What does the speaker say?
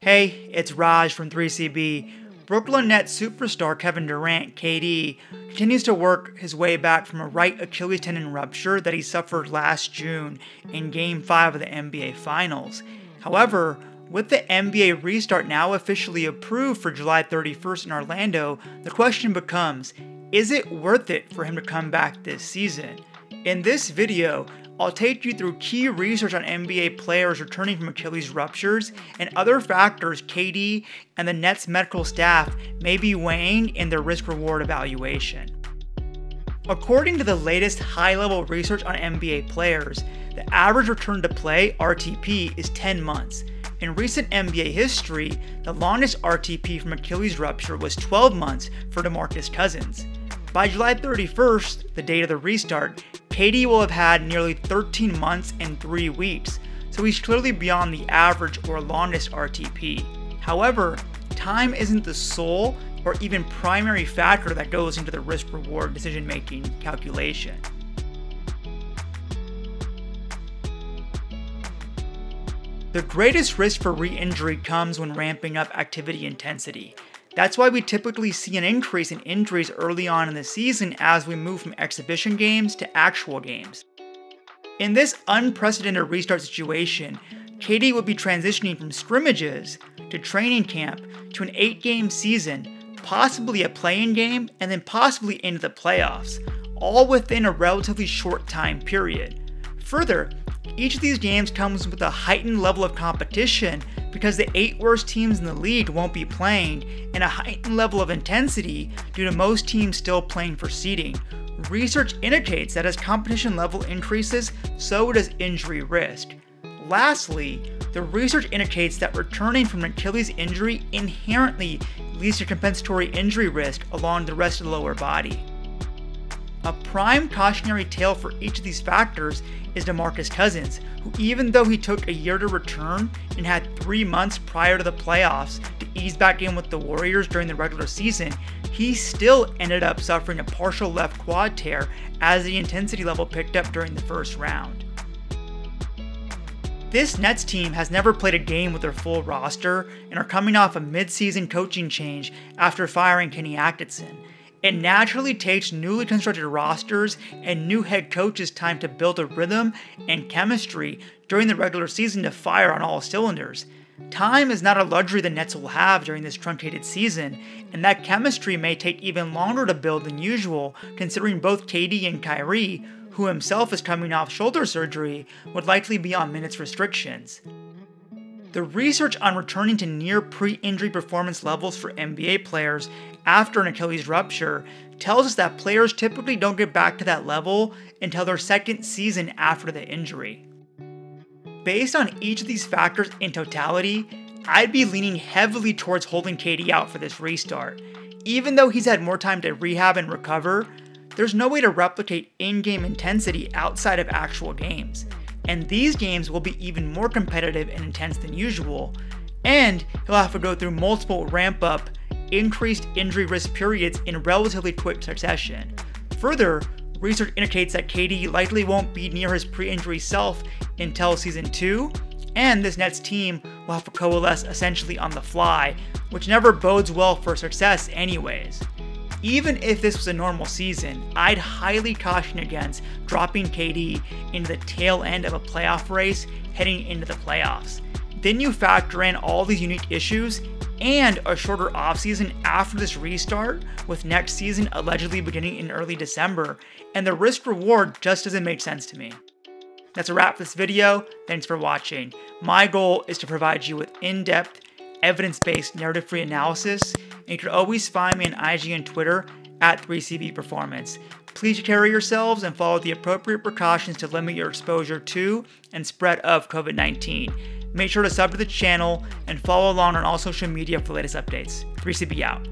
Hey, it's Raj from 3CB. Brooklyn Nets superstar Kevin Durant, KD, continues to work his way back from a right Achilles tendon rupture that he suffered last June in Game 5 of the NBA Finals. However, with the NBA restart now officially approved for July 31st in Orlando, the question becomes, is it worth it for him to come back this season? In this video, I'll take you through key research on NBA players returning from Achilles ruptures and other factors KD and the Nets medical staff may be weighing in their risk-reward evaluation. According to the latest high-level research on NBA players, the average return to play (RTP) is 10 months. In recent NBA history, the longest RTP from Achilles rupture was 12 months for DeMarcus Cousins. By July 31st, the date of the restart, KD will have had nearly 13 months and 3 weeks, so he's clearly beyond the average or longest RTP. However, time isn't the sole or even primary factor that goes into the risk-reward decision-making calculation. The greatest risk for re-injury comes when ramping up activity intensity. That's why we typically see an increase in injuries early on in the season as we move from exhibition games to actual games. In this unprecedented restart situation, KD would be transitioning from scrimmages to training camp to an 8-game season, possibly a play-in game, and then possibly into the playoffs, all within a relatively short time period. Further, each of these games comes with a heightened level of competition because the 8 worst teams in the league won't be playing, and a heightened level of intensity due to most teams still playing for seeding. Research indicates that as competition level increases, so does injury risk. Lastly, the research indicates that returning from an Achilles injury inherently leads to compensatory injury risk along the rest of the lower body. A prime cautionary tale for each of these factors is DeMarcus Cousins, who even though he took a year to return and had 3 months prior to the playoffs to ease back in with the Warriors during the regular season, he still ended up suffering a partial left quad tear as the intensity level picked up during the first round. This Nets team has never played a game with their full roster and are coming off a mid-season coaching change after firing Kenny Atkinson. It naturally takes newly constructed rosters and new head coaches time to build a rhythm and chemistry during the regular season to fire on all cylinders. Time is not a luxury the Nets will have during this truncated season, and that chemistry may take even longer to build than usual, considering both KD and Kyrie, who himself is coming off shoulder surgery, would likely be on minutes restrictions. The research on returning to near pre-injury performance levels for NBA players after an Achilles rupture tells us that players typically don't get back to that level until their second season after the injury. Based on each of these factors in totality, I'd be leaning heavily towards holding KD out for this restart. Even though he's had more time to rehab and recover, there's no way to replicate in-game intensity outside of actual games. And these games will be even more competitive and intense than usual, and he'll have to go through multiple ramp-up, increased injury risk periods in relatively quick succession. Further, research indicates that KD likely won't be near his pre-injury self until Season 2, and this Nets team will have to coalesce essentially on the fly, which never bodes well for success anyways. Even if this was a normal season, I'd highly caution against dropping KD into the tail end of a playoff race heading into the playoffs. Then you factor in all these unique issues and a shorter offseason after this restart, with next season allegedly beginning in early December, and the risk-reward just doesn't make sense to me. That's a wrap for this video. Thanks for watching. My goal is to provide you with in-depth, evidence-based, narrative-free analysis, and you can always find me on IG and Twitter at 3CB Performance. Please take care of yourselves and follow the appropriate precautions to limit your exposure to and spread of COVID-19. Make sure to sub to the channel and follow along on all social media for latest updates. 3CB out.